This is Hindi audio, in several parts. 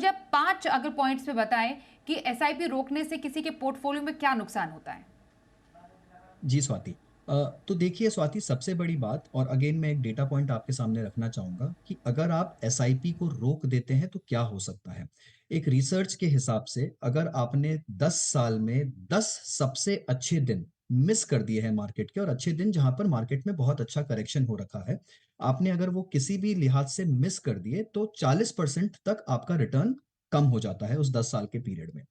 जब 5 अगर पॉइंट्स पे बताएं कि एसआईपी रोकने से किसी के पोर्टफोलियो में क्या नुकसान होता है। जी स्वाति। तो देखिए स्वाति, सबसे बड़ी बात, और अगेन मैं एक डेटा पॉइंट आपके सामने रखना चाहूंगा कि अगर आप एसआईपी को रोक देते हैं तो क्या हो सकता है। एक रिसर्च के हिसाब से अगर आपने 10 साल में 10 सबसे अच्छे दिन मिस कर दिए हैं मार्केट के, और अच्छे दिन जहां पर मार्केट में बहुत अच्छा करेक्शन हो रखा है, आपने अगर वो किसी भी लिहाज से मिस कर दिए तो 40% तक आपका रिटर्न कम हो जाता है उस 10 साल के पीरियड में।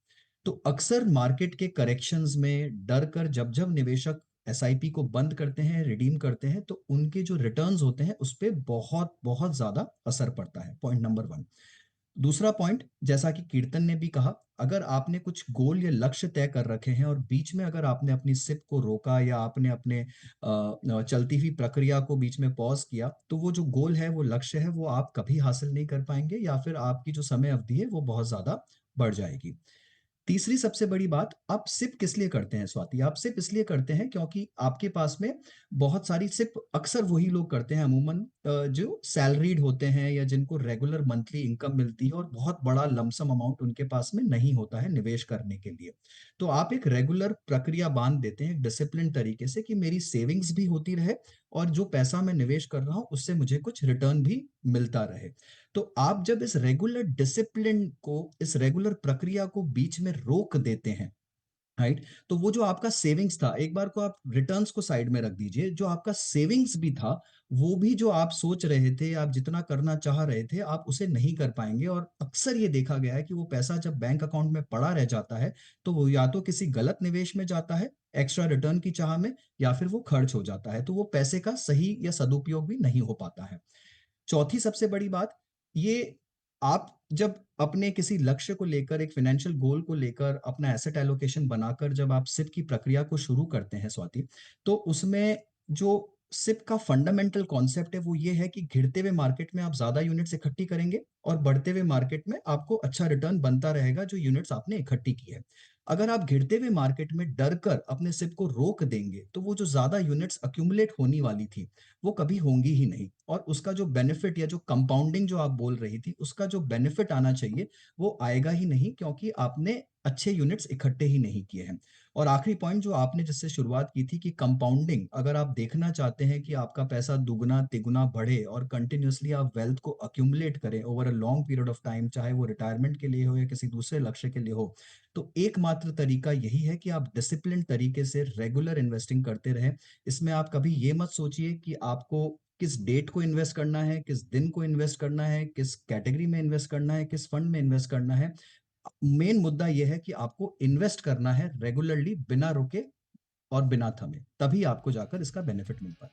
तो अक्सर मार्केट के करेक्शंस में डर कर जब जब निवेशक एसआईपी को बंद करते हैं, रिडीम करते हैं, तो उनके जो रिटर्न्स होते हैं उस पे बहुत बहुत ज्यादा असर पड़ता है। Point number one. दूसरा पॉइंट, जैसा कि कीर्तन ने भी कहा, अगर आपने कुछ गोल या लक्ष्य तय कर रखे हैं और बीच में अगर आपने अपनी सिप को रोका या आपने अपने चलती हुई प्रक्रिया को बीच में पॉज किया, तो वो जो गोल है, वो लक्ष्य है, वो आप कभी हासिल नहीं कर पाएंगे, या फिर आपकी जो समय अवधि है वो बहुत ज्यादा बढ़ जाएगी। तीसरी सबसे बड़ी बात, आप सिप किस लिए करते हैं स्वाति? आप सिप इसलिए करते हैं क्योंकि आपके पास में बहुत सारी सिप अक्सर वही लोग करते हैं अमूमन जो सैलरीड होते हैं या जिनको रेगुलर मंथली इनकम मिलती है और बहुत बड़ा लमसम अमाउंट उनके पास में नहीं होता है निवेश करने के लिए। तो आप एक रेगुलर प्रक्रिया बांध देते हैं डिसिप्लिन तरीके से कि मेरी सेविंग्स भी होती रहे और जो पैसा मैं निवेश कर रहा हूं उससे मुझे कुछ रिटर्न भी मिलता रहे। तो आप जब इस रेगुलर डिसिप्लिन को, इस रेगुलर प्रक्रिया को बीच में रोक देते हैं, राइट, तो वो जो आपका सेविंग्स था, एक बार को आप रिटर्न्स को साइड में रख दीजिए, जो आपका सेविंग्स भी था, वो भी जो आप सोच रहे थे, आप जितना करना चाह रहे थे, आप उसे नहीं कर पाएंगे। और अक्सर ये देखा गया है कि वो पैसा जब बैंक अकाउंट में पड़ा रह जाता है तो वो या तो किसी गलत निवेश में जाता है एक्स्ट्रा रिटर्न की चाह में, या फिर वो खर्च हो जाता है, तो वो पैसे का सही या सदुपयोग भी नहीं हो पाता है। चौथी सबसे बड़ी बात, ये आप जब अपने किसी लक्ष्य को लेकर, एक फाइनेंशियल गोल को लेकर अपना एसेट एलोकेशन बनाकर जब आप सिप की प्रक्रिया को शुरू करते हैं स्वाति, तो उसमें जो सिप का फंडामेंटल कॉन्सेप्ट है वो ये है कि गिरते हुए मार्केट में आप ज्यादा यूनिट्स इकट्ठी करेंगे और बढ़ते हुए मार्केट में आपको अच्छा रिटर्न बनता रहेगा जो यूनिट्स आपने इकट्ठी की है। अगर आप गिरते हुए मार्केट में डर कर अपने सिप को रोक देंगे तो वो जो ज्यादा यूनिट्स अक्यूमुलेट होनी वाली थी वो कभी होंगी ही नहीं, और उसका जो बेनिफिट या जो कंपाउंडिंग जो आप बोल रही थी उसका जो बेनिफिट आना चाहिए वो आएगा ही नहीं, क्योंकि आपने अच्छे यूनिट्स इकट्ठे ही नहीं किए हैं। और आखिरी पॉइंट जो आपने जिससे शुरुआत की थी कि कंपाउंडिंग, अगर आप देखना चाहते हैं कि आपका पैसा दुगना तिगुना बढ़े और कंटिन्यूअसली आप वेल्थ को अक्यूमुलेट करें over a long period of time, चाहे वो रिटायरमेंट के लिए हो या किसी दूसरे लक्ष्य के लिए हो, तो एकमात्र तरीका यही है कि आप डिसिप्लिन तरीके से रेगुलर इन्वेस्टिंग करते रहें। इसमें आप कभी ये मत सोचिए कि आपको किस डेट को इन्वेस्ट करना है, किस दिन को इन्वेस्ट करना है, किस कैटेगरी में इन्वेस्ट करना है, किस फंड में इन्वेस्ट करना है। मेन मुद्दा यह है कि आपको इन्वेस्ट करना है रेगुलरली, बिना रुके और बिना थमे, तभी आपको जाकर इसका बेनिफिट मिल पाए।